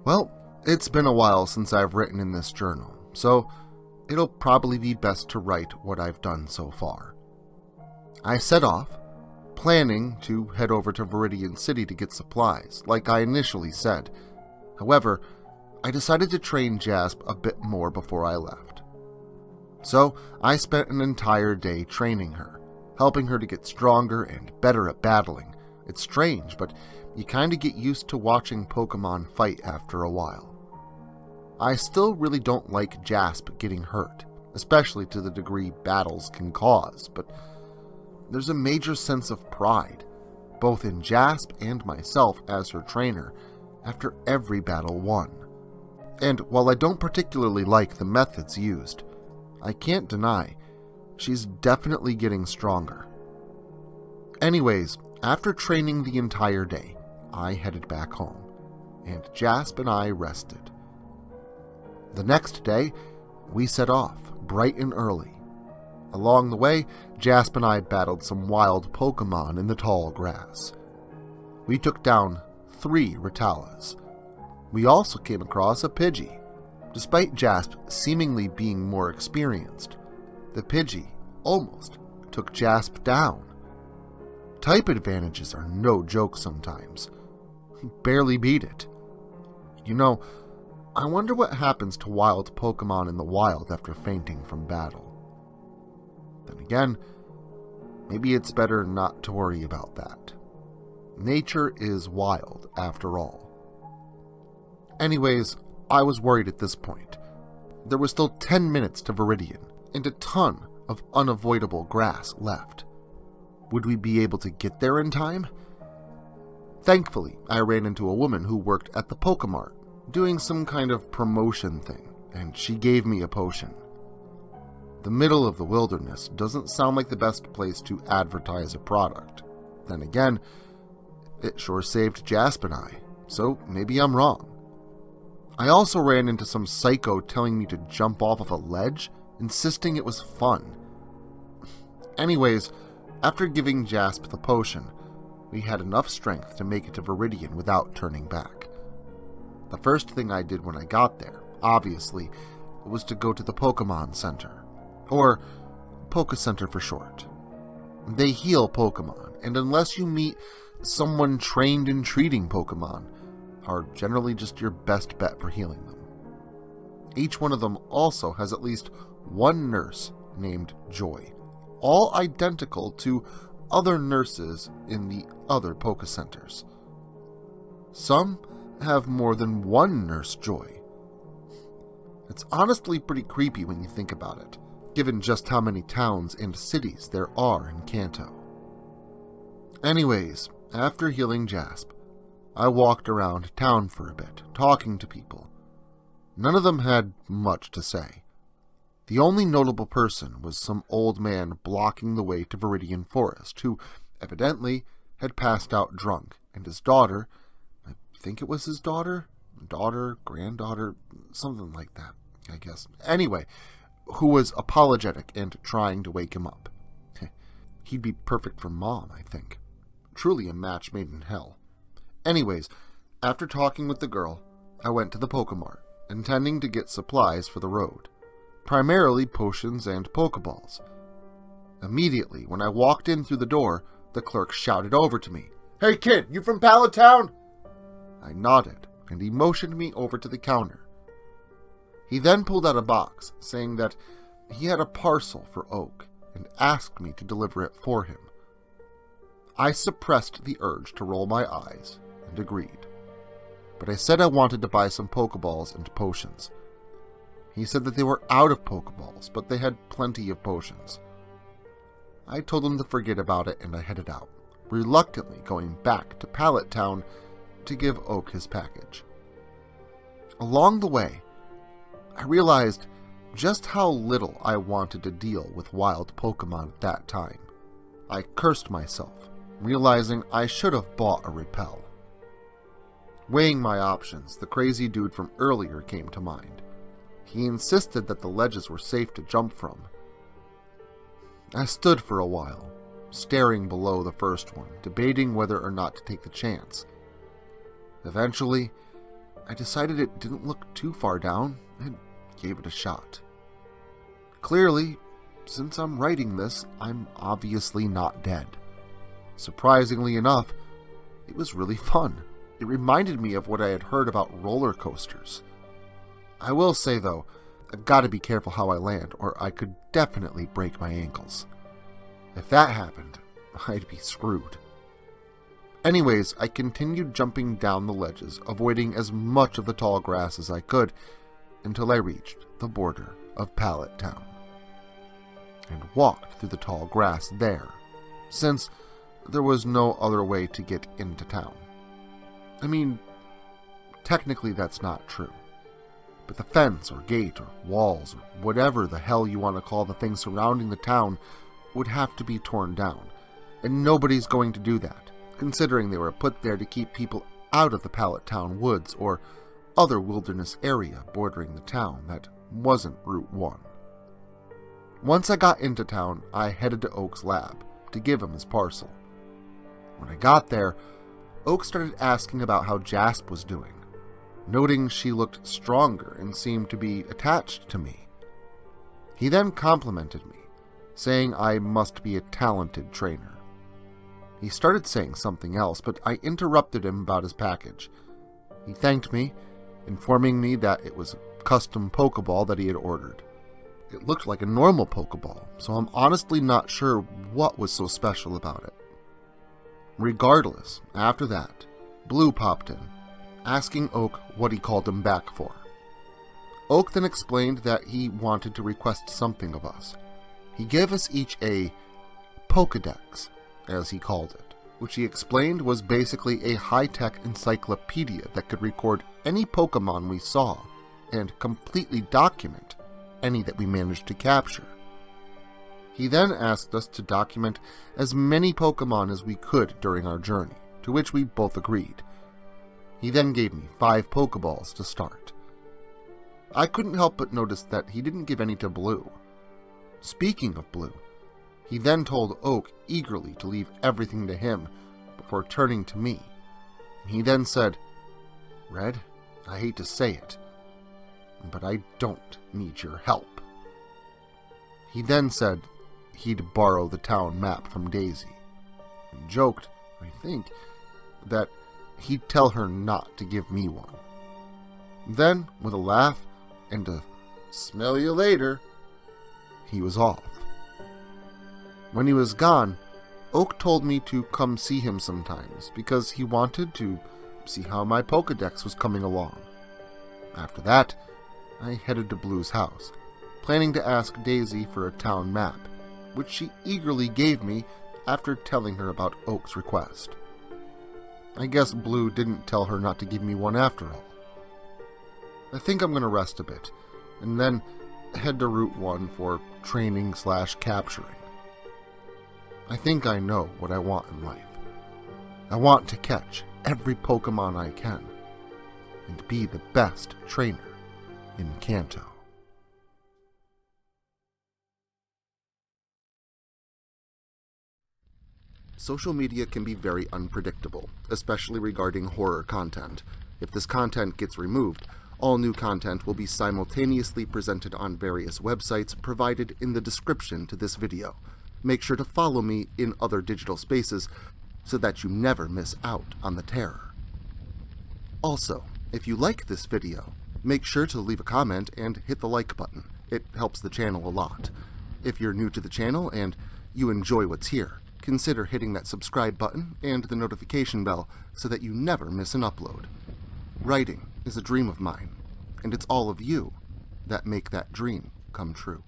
Well, it's been a while since I've written in this journal, so it'll probably be best to write what I've done so far. I set off, planning to head over to Viridian City to get supplies, like I initially said. However, I decided to train Jasp a bit more before I left. So, I spent an entire day training her, helping her to get stronger and better at battling. It's strange, but you kinda get used to watching Pokemon fight after a while. I still really don't like Jasp getting hurt, especially to the degree battles can cause, but there's a major sense of pride, both in Jasp and myself as her trainer, after every battle won. And while I don't particularly like the methods used, I can't deny she's definitely getting stronger. Anyways, after training the entire day, I headed back home, and Jasp and I rested. The next day, we set off, bright and early. Along the way, Jasp and I battled some wild Pokemon in the tall grass. We took down 3 Ritalas. We also came across a Pidgey. Despite Jasp seemingly being more experienced, the Pidgey almost took Jasp down. Type advantages are no joke sometimes. He barely beat it. You know, I wonder what happens to wild Pokemon in the wild after fainting from battle. Then again, maybe it's better not to worry about that. Nature is wild, after all. Anyways, I was worried at this point. There was still 10 minutes to Viridian, and a ton of unavoidable grass left. Would we be able to get there in time? Thankfully, I ran into a woman who worked at the Pokemart, doing some kind of promotion thing, and she gave me a potion. The middle of the wilderness doesn't sound like the best place to advertise a product. Then again, it sure saved Jasp and I, so maybe I'm wrong. I also ran into some psycho telling me to jump off of a ledge, insisting it was fun. Anyways, after giving Jasp the potion, we had enough strength to make it to Viridian without turning back. The first thing I did when I got there, obviously, was to go to the Pokemon Center, or Poke Center for short. They heal Pokemon, and unless you meet someone trained in treating Pokemon, are generally just your best bet for healing them. Each one of them also has at least one nurse named Joy, all identical to other nurses in the other Poke Centers. Some have more than one Nurse Joy. It's honestly pretty creepy when you think about it, given just how many towns and cities there are in Kanto. Anyways, after healing Jasp, I walked around town for a bit, talking to people. None of them had much to say. The only notable person was some old man blocking the way to Viridian Forest, who evidently had passed out drunk, and his daughter, I think it was his daughter, granddaughter, something like that, I guess. Anyway, who was apologetic and trying to wake him up. He'd be perfect for Mom, I think. Truly a match made in hell. Anyways, after talking with the girl, I went to the Pokemart, intending to get supplies for the road, primarily potions and Pokeballs. Immediately, when I walked in through the door, the clerk shouted over to me, "Hey kid, you from Pallet Town?" I nodded, and he motioned me over to the counter. He then pulled out a box, saying that he had a parcel for Oak, and asked me to deliver it for him. I suppressed the urge to roll my eyes, and agreed. But I said I wanted to buy some Pokeballs and potions. He said that they were out of Pokeballs, but they had plenty of potions. I told him to forget about it, and I headed out, reluctantly going back to Pallet Town to give Oak his package. Along the way, I realized just how little I wanted to deal with wild Pokemon at that time. I cursed myself, realizing I should have bought a repel. Weighing my options, the crazy dude from earlier came to mind. He insisted that the ledges were safe to jump from. I stood for a while, staring below the first one, debating whether or not to take the chance. Eventually, I decided it didn't look too far down and gave it a shot. Clearly, since I'm writing this, I'm obviously not dead. Surprisingly enough, it was really fun. It reminded me of what I had heard about roller coasters. I will say though, I've got to be careful how I land, or I could definitely break my ankles. If that happened, I'd be screwed. Anyways, I continued jumping down the ledges, avoiding as much of the tall grass as I could, until I reached the border of Pallet Town, and walked through the tall grass there, since there was no other way to get into town. I mean, technically that's not true, but the fence or gate or walls or whatever the hell you want to call the thing surrounding the town would have to be torn down, and nobody's going to do that, considering they were put there to keep people out of the Pallet Town woods or other wilderness area bordering the town that wasn't Route 1. Once I got into town, I headed to Oak's lab to give him his parcel. When I got there, Oak started asking about how Jasp was doing, noting she looked stronger and seemed to be attached to me. He then complimented me, saying I must be a talented trainer. He started saying something else, but I interrupted him about his package. He thanked me, informing me that it was a custom Pokeball that he had ordered. It looked like a normal Pokeball, so I'm honestly not sure what was so special about it. Regardless, after that, Blue popped in, asking Oak what he called him back for. Oak then explained that he wanted to request something of us. He gave us each a Pokedex, as he called it, which he explained was basically a high-tech encyclopedia that could record any Pokemon we saw and completely document any that we managed to capture. He then asked us to document as many Pokemon as we could during our journey, to which we both agreed. He then gave me 5 Pokeballs to start. I couldn't help but notice that he didn't give any to Blue. Speaking of Blue, he then told Oak eagerly to leave everything to him before turning to me. He then said, "Red, I hate to say it, but I don't need your help." He then said he'd borrow the town map from Daisy, and joked, I think, that he'd tell her not to give me one. Then, with a laugh and a "smell you later," he was off. When he was gone, Oak told me to come see him sometimes because he wanted to see how my Pokedex was coming along. After that, I headed to Blue's house, planning to ask Daisy for a town map, which she eagerly gave me after telling her about Oak's request. I guess Blue didn't tell her not to give me one after all. I think I'm going to rest a bit, and then head to Route 1 for training/capturing. I think I know what I want in life. I want to catch every Pokemon I can, and be the best trainer in Kanto. Social media can be very unpredictable, especially regarding horror content. If this content gets removed, all new content will be simultaneously presented on various websites provided in the description to this video. Make sure to follow me in other digital spaces so that you never miss out on the terror. Also, if you like this video, make sure to leave a comment and hit the like button. It helps the channel a lot. If you're new to the channel and you enjoy what's here, consider hitting that subscribe button and the notification bell so that you never miss an upload. Writing is a dream of mine, and it's all of you that make that dream come true.